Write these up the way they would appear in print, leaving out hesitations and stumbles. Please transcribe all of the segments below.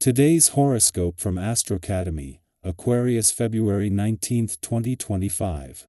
Today's horoscope from Astrocademy, Aquarius February 19, 2025.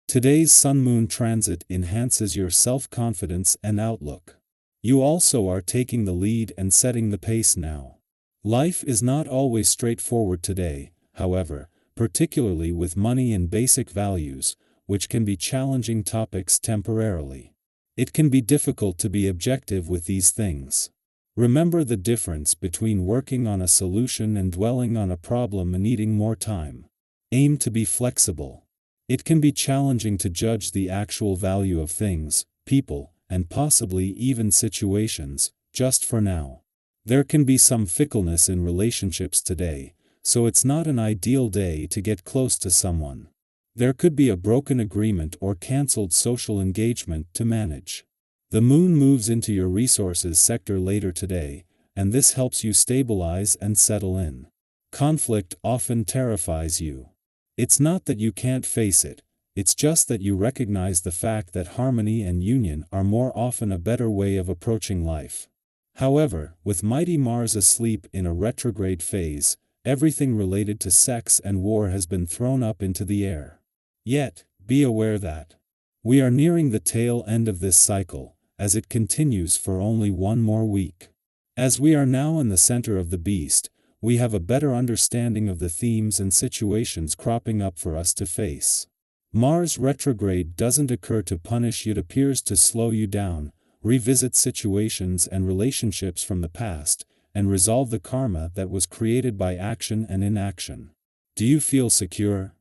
Today's Sun-Moon transit enhances your self-confidence and outlook. You also are taking the lead and setting the pace now. Life is not always straightforward today, however, particularly with money and basic values, which can be challenging topics temporarily. It can be difficult to be objective with these things. Remember the difference between working on a solution and dwelling on a problem and needing more time. Aim to be flexible. It can be challenging to judge the actual value of things, people, and possibly even situations, just for now. There can be some fickleness in relationships today, so it's not an ideal day to get close to someone. There could be a broken agreement or cancelled social engagement to manage. The moon moves into your resources sector later today, and this helps you stabilize and settle in. Conflict often terrifies you. It's not that you can't face it, it's just that you recognize the fact that harmony and union are more often a better way of approaching life. However, with mighty Mars asleep in a retrograde phase, everything related to sex and war has been thrown up into the air. Yet, be aware that we are nearing the tail end of this cycle, as it continues for only one more week. As we are now in the center of the beast, we have a better understanding of the themes and situations cropping up for us to face. Mars retrograde doesn't occur to punish you, it appears to slow you down, revisit situations and relationships from the past, and resolve the karma that was created by action and inaction. Do you feel secure?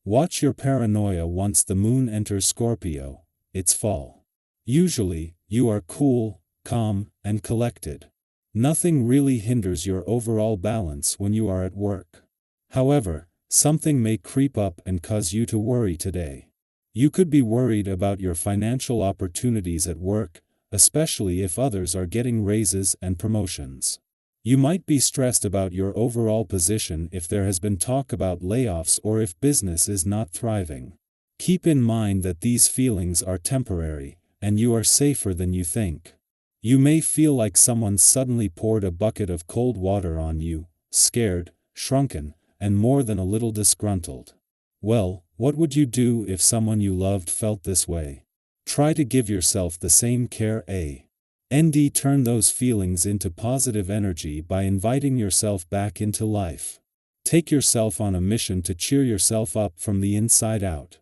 Watch your paranoia once the moon enters Scorpio, its fall. Usually, you are cool, calm, and collected. Nothing really hinders your overall balance when you are at work. However, something may creep up and cause you to worry today. You could be worried about your financial opportunities at work, especially if others are getting raises and promotions. You might be stressed about your overall position if there has been talk about layoffs or if business is not thriving. Keep in mind that these feelings are temporary, and you are safer than you think. You may feel like someone suddenly poured a bucket of cold water on you, scared, shrunken, and more than a little disgruntled. Well, what would you do if someone you loved felt this way? Try to give yourself the same care. Turn those feelings into positive energy by inviting yourself back into life. Take yourself on a mission to cheer yourself up from the inside out.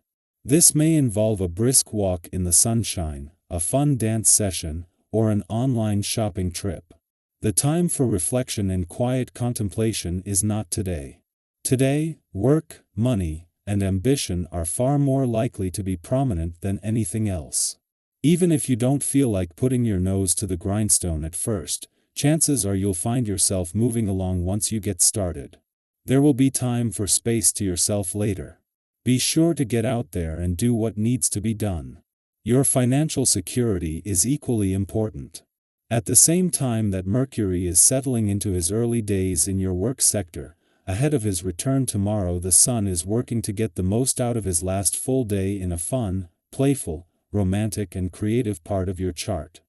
This may involve a brisk walk in the sunshine, a fun dance session, or an online shopping trip. The time for reflection and quiet contemplation is not today. Today, work, money, and ambition are far more likely to be prominent than anything else. Even if you don't feel like putting your nose to the grindstone at first, chances are you'll find yourself moving along once you get started. There will be time for space to yourself later. Be sure to get out there and do what needs to be done. Your financial security is equally important. At the same time that Mercury is settling into his early days in your work sector, ahead of his return tomorrow, the Sun is working to get the most out of his last full day in a fun, playful, romantic and creative part of your chart.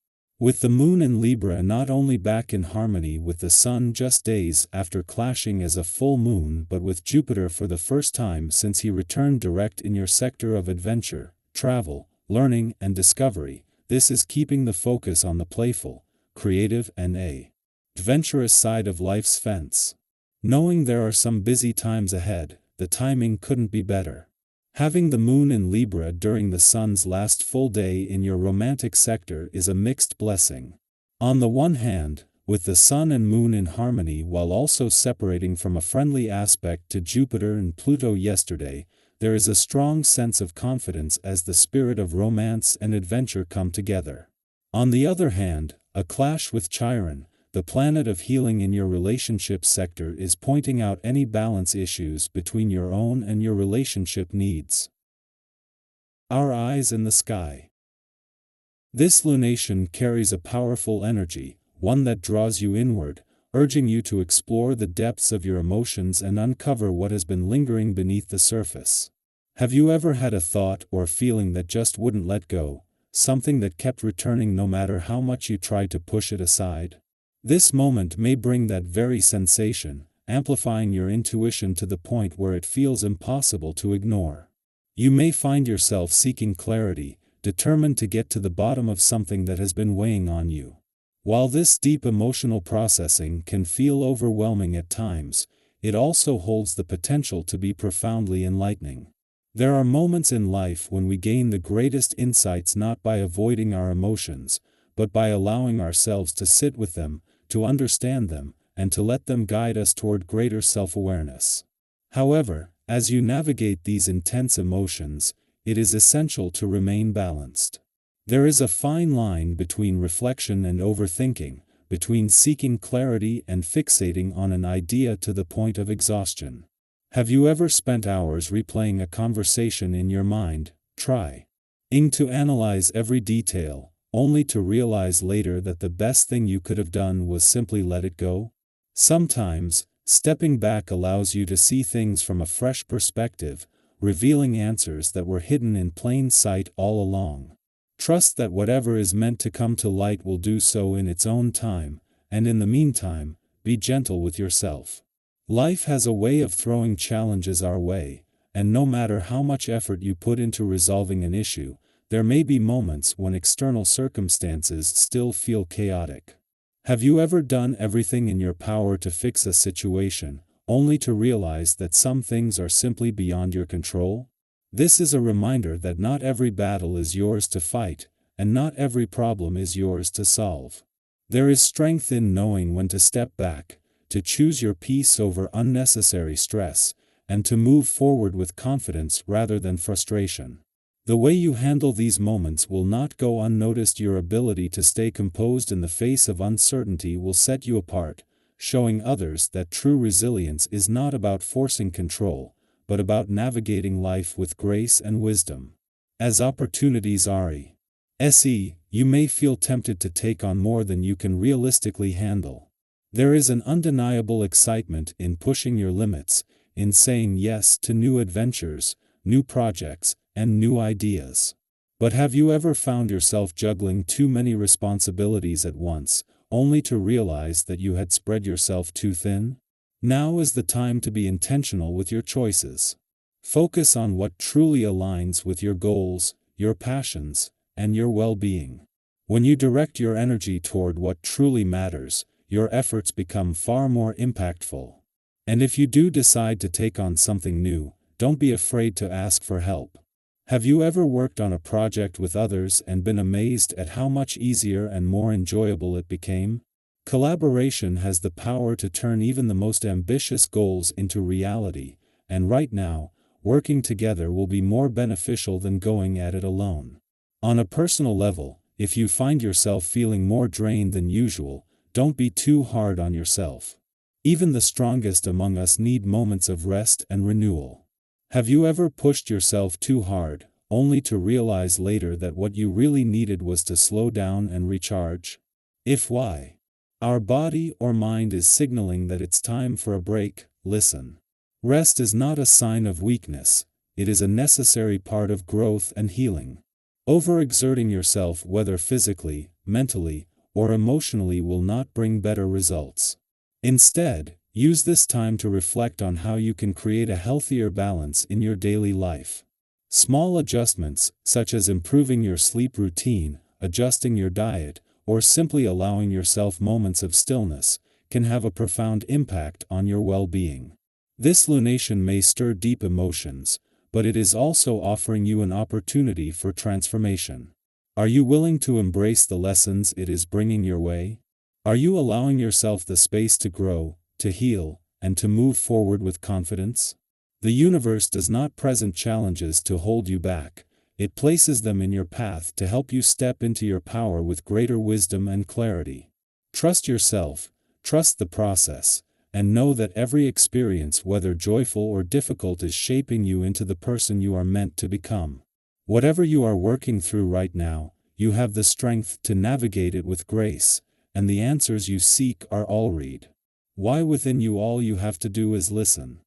With the Moon in Libra not only back in harmony with the Sun just days after clashing as a full moon, but with Jupiter for the first time since he returned direct in your sector of adventure, travel, learning and discovery, this is keeping the focus on the playful, creative and adventurous side of life's fence. Knowing there are some busy times ahead, the timing couldn't be better. Having the Moon in Libra during the Sun's last full day in your romantic sector is a mixed blessing. On the one hand, with the Sun and Moon in harmony while also separating from a friendly aspect to Jupiter and Pluto yesterday, there is a strong sense of confidence as the spirit of romance and adventure come together. On the other hand, a clash with Chiron, the planet of healing in your relationship sector, is pointing out any balance issues between your own and your relationship needs. Our eyes in the sky. This lunation carries a powerful energy, one that draws you inward, urging you to explore the depths of your emotions and uncover what has been lingering beneath the surface. Have you ever had a thought or feeling that just wouldn't let go, something that kept returning no matter how much you tried to push it aside? This moment may bring that very sensation, amplifying your intuition to the point where it feels impossible to ignore. You may find yourself seeking clarity, determined to get to the bottom of something that has been weighing on you. While this deep emotional processing can feel overwhelming at times, it also holds the potential to be profoundly enlightening. There are moments in life when we gain the greatest insights not by avoiding our emotions, but by allowing ourselves to sit with them, to understand them, and to let them guide us toward greater self-awareness. However, as you navigate these intense emotions, it is essential to remain balanced. There is a fine line between reflection and overthinking, between seeking clarity and fixating on an idea to the point of exhaustion. Have you ever spent hours replaying a conversation in your mind, trying to analyze every detail, only to realize later that the best thing you could have done was simply let it go? Sometimes, stepping back allows you to see things from a fresh perspective, revealing answers that were hidden in plain sight all along. Trust that whatever is meant to come to light will do so in its own time, and in the meantime, be gentle with yourself. Life has a way of throwing challenges our way, and no matter how much effort you put into resolving an issue, there may be moments when external circumstances still feel chaotic. Have you ever done everything in your power to fix a situation, only to realize that some things are simply beyond your control? This is a reminder that not every battle is yours to fight, and not every problem is yours to solve. There is strength in knowing when to step back, to choose your peace over unnecessary stress, and to move forward with confidence rather than frustration. The way you handle these moments will not go unnoticed. Your ability to stay composed in the face of uncertainty will set you apart, showing others that true resilience is not about forcing control, but about navigating life with grace and wisdom. As opportunities arise, you may feel tempted to take on more than you can realistically handle. There is an undeniable excitement in pushing your limits, in saying yes to new adventures, new projects, and new ideas. But have you ever found yourself juggling too many responsibilities at once, only to realize that you had spread yourself too thin? Now is the time to be intentional with your choices. Focus on what truly aligns with your goals, your passions, and your well-being. When you direct your energy toward what truly matters, your efforts become far more impactful. And if you do decide to take on something new, don't be afraid to ask for help. Have you ever worked on a project with others and been amazed at how much easier and more enjoyable it became? Collaboration has the power to turn even the most ambitious goals into reality, and right now, working together will be more beneficial than going at it alone. On a personal level, if you find yourself feeling more drained than usual, don't be too hard on yourself. Even the strongest among us need moments of rest and renewal. Have you ever pushed yourself too hard, only to realize later that what you really needed was to slow down and recharge? If our body or mind is signaling that it's time for a break, listen. Rest is not a sign of weakness, it is a necessary part of growth and healing. Overexerting yourself, whether physically, mentally, or emotionally, will not bring better results. Instead, use this time to reflect on how you can create a healthier balance in your daily life. Small adjustments, such as improving your sleep routine, adjusting your diet, or simply allowing yourself moments of stillness, can have a profound impact on your well-being. This lunation may stir deep emotions, but it is also offering you an opportunity for transformation. Are you willing to embrace the lessons it is bringing your way? Are you allowing yourself the space to grow, to heal, and to move forward with confidence? The universe does not present challenges to hold you back. It places them in your path to help you step into your power with greater wisdom and clarity. Trust yourself, trust the process, and know that every experience, whether joyful or difficult, is shaping you into the person you are meant to become. Whatever you are working through right now, you have the strength to navigate it with grace, and the answers you seek are already within you. All you have to do is listen.